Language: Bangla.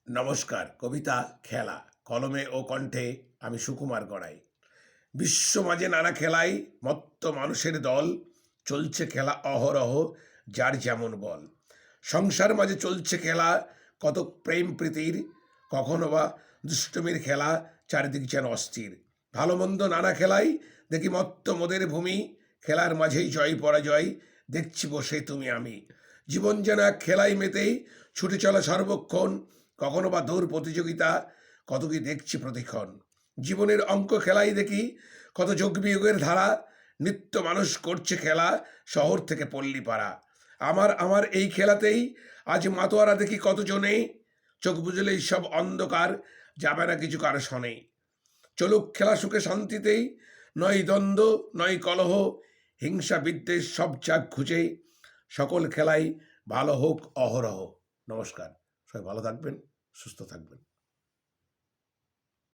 নমস্কার। কবিতা খেলা কলমে ও কণ্ঠে আমি সুকুমার গড়াই। বিশ্ব মাঝে নানা খেলায় মত্ত মানুষের দল, চলছে খেলা অহরহ যার যেমন বল। সংসার মাঝে চলছে খেলা কত প্রেম প্রীতির, কখনো বা দুষ্টমির খেলা, চারিদিক যেন অস্থির। ভালো মন্দ নানা খেলাই দেখি মত্ত মোদের ভূমি, খেলার মাঝেই জয় পরাজয় দেখছি বসে তুমি আমি। জীবন যেন এক খেলায় মেতেই ছুটে চলা সর্বক্ষণ, কখনো বা দৌড় প্রতিযোগিতা, কত কি দেখছি প্রতিক্ষণ। জীবনের অঙ্ক খেলাই দেখি কত যোগ বিয়োগের ধারা, নিত্য মানুষ করছে খেলা শহর থেকে পল্লী পাড়া। আমার আমার এই খেলাতেই আজ মাতোয়ারা দেখি কতজনে, চোখ বুঝলেই সব অন্ধকার, যাবে না কিছু কারো শনে। চলুক খেলা সুখে শান্তিতেই, নয় দ্বন্দ্ব নয় কলহ, হিংসা বিদ্বেষ সব চাক ঘুচে, সকল খেলাই ভালো হোক অহরহ। নমস্কার, সবাই ভালো থাকবেন, সুস্থ থাকবেন।